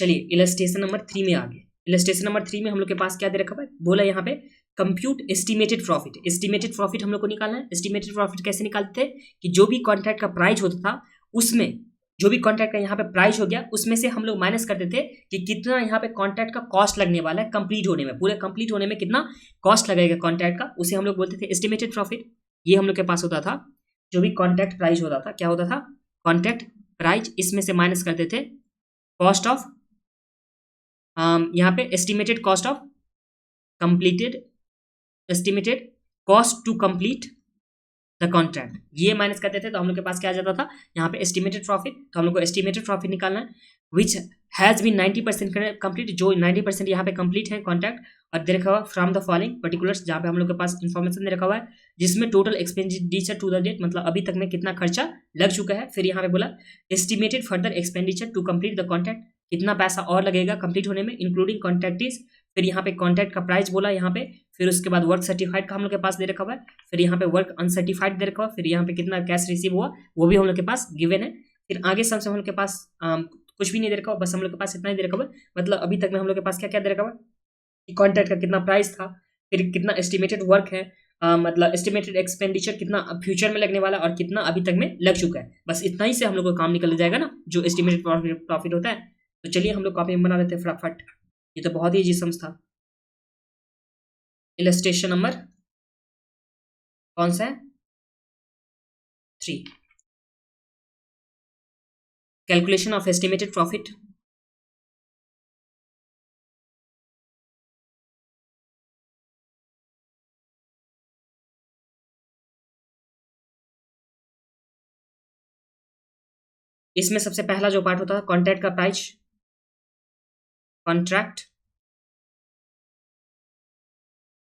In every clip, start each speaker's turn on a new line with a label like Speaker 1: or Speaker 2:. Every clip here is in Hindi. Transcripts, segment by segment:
Speaker 1: चलिए इलस्ट्रेशन नंबर 3 में आ गए। इलस्ट्रेशन नंबर 3 में हम लोग के पास क्या दे रखा है, बोला यहाँ पे compute estimated profit. Estimated profit हम लोग को निकालना है। एस्टिमेटेड प्रॉफिट कैसे निकालते थे कि जो भी कॉन्ट्रैक्ट का प्राइस होता था उसमें जो भी कॉन्ट्रैक्ट का यहाँ पे प्राइस हो गया उसमें से हम लोग माइनस करते थे कि कितना यहाँ पे कॉन्ट्रैक्ट का कॉस्ट लगने वाला है कंप्लीट होने में, पूरे कंप्लीट होने में कितना कॉस्ट लगेगा कॉन्ट्रैक्ट का, उसे हम लोग बोलते थे एस्टिमेटेड प्रॉफिट। ये हम लोग के पास होता था जो भी कॉन्ट्रैक्ट प्राइस होता था, क्या होता था कॉन्ट्रैक्ट प्राइस, इसमें से माइनस करते थे कॉस्ट ऑफ यहाँ पे estimated cost of completed, estimated cost to complete the contract, ये माइनस करते थे तो हम लोग के पास क्या आ जाता था यहाँ पे एस्टिमेटेड प्रॉफिट। तो हम लोग को एस्टिमेटेड प्रॉफिट निकालना है विच हैज बीन 90% कंप्लीट, जो 90% यहाँ पे कंप्लीट है कॉन्ट्रैक्ट, और दे रखा हुआ फ्रॉम द फॉलोइंग पर्टिकुलर्स, जहाँ पे हम लोग के पास इन्फॉर्मेशन दे रखा हुआ है जिसमें total expenditure to the date, मतलब अभी तक में कितना खर्चा लग चुका है। फिर यहाँ पे बोला estimated further expenditure to complete the contract, कितना पैसा और लगेगा कंप्लीट होने में इंक्लूडिंग कॉन्ट्रैक्टीज। फिर यहाँ पे कॉन्ट्रैक्ट का प्राइस बोला यहाँ पे, फिर उसके बाद वर्क सर्टिफाइड का हम लोग के पास दे रखा हुआ है, फिर यहाँ पे वर्क अनसर्टिफाइड दे रखा हुआ है, फिर यहाँ पे कितना कैश रिसीव हुआ वो भी हम लोग के पास गिवन है। फिर आगे सब हम लोग के पास कुछ भी नहीं दे रखा हुआ, बस हम लोग के पास इतना ही दे रखा हुआ है। मतलब अभी तक में हम लोग के पास क्या क्या दे रखा हुआ है, कॉन्ट्रैक्ट का कितना प्राइस था, फिर कितना एस्टिमेटेड वर्क है, मतलब एस्टिमेटेड एक्सपेंडिचर कितना फ्यूचर में लगने वाला और कितना अभी तक में लग चुका है। बस इतना ही से हम लोग को काम निकल जाएगा ना, जो एस्टिमेटेड प्रॉफिट होता है। तो चलिए हम लोग कॉपी में बना लेते हैं फटाफट, ये तो बहुत ही इजी सम्स था। इलस्ट्रेशन नंबर कौन सा है 3, कैलकुलेशन ऑफ एस्टिमेटेड प्रॉफिट। इसमें सबसे पहला जो पार्ट होता है कॉन्ट्रैक्ट का प्राइस, कॉन्ट्रैक्ट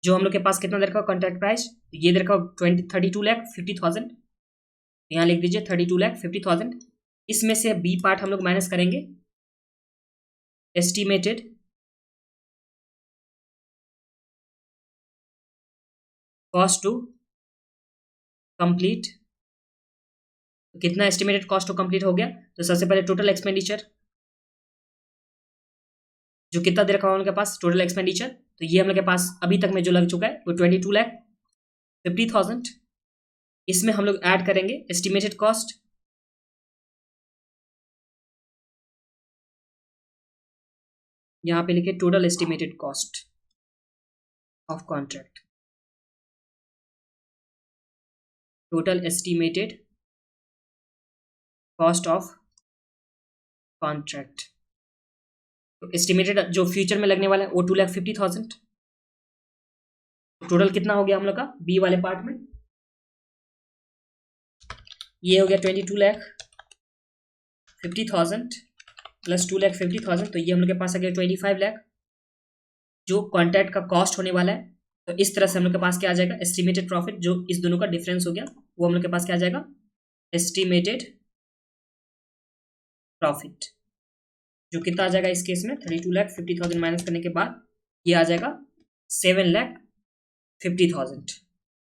Speaker 1: जो हम लोग के पास कितना दे रखा कॉन्ट्रैक्ट प्राइस, ये दे रखा 32,50,000, यहाँ लिख दीजिए 32,50,000। इसमें से बी पार्ट हम लोग माइनस करेंगे एस्टिमेटेड कॉस्ट टू कंप्लीट, कितना एस्टिमेटेड कॉस्ट टू कंप्लीट हो गया। तो सबसे पहले टोटल एक्सपेंडिचर जो कितना दे रखा है उनके पास टोटल एक्सपेंडिचर, तो ये हम लोग के पास अभी तक में जो लग चुका है वो 22,50,000। इसमें हम लोग ऐड करेंगे एस्टिमेटेड कॉस्ट, यहाँ पे लिखे total estimated cost of contract, total estimated cost of contract. तो एस्टिमेटेड जो फ्यूचर में लगने वाला है वो 2,50,000। टोटल कितना हो गया हम लोग का बी वाले पार्ट में, ये हो गया 22,50,000 प्लस 2,50,000, तो ये हम लोग के पास आ गया 25 लाख जो कॉन्ट्रैक्ट का कॉस्ट होने वाला है। तो इस तरह से हम लोग के पास क्या आ जाएगा एस्टिमेटेड प्रॉफिट, जो इस दोनों का डिफरेंस हो गया वो हम लोग के पास क्या आ जाएगा एस्टिमेटेड प्रॉफिट, जो कितना आ जाएगा इस केस में 32,50,000 माइनस करने के बाद ये आ जाएगा 7,50,000।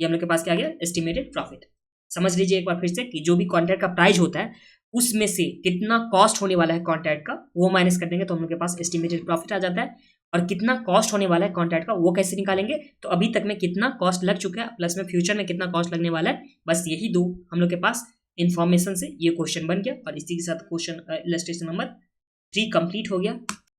Speaker 1: ये हम लोग के पास क्या आ गया एस्टिमेटेड प्रॉफिट। समझ लीजिए एक बार फिर से कि जो भी कॉन्ट्रैक्ट का प्राइस होता है उसमें से कितना कॉस्ट होने वाला है कॉन्ट्रैक्ट का वो माइनस कर देंगे तो हम लोग के पास एस्टिमेटेड प्रॉफिट आ जाता है। और कितना कॉस्ट होने वाला है कॉन्ट्रैक्ट का वो कैसे निकालेंगे, तो अभी तक में कितना कॉस्ट लग चुका है प्लस में फ्यूचर में कितना कॉस्ट लगने वाला है, बस यही दो हम लोग के पास इन्फॉर्मेशन से ये क्वेश्चन बन गया। और इसी के साथ क्वेश्चन इलस्ट्रेशन नंबर 3 कंप्लीट हो गया।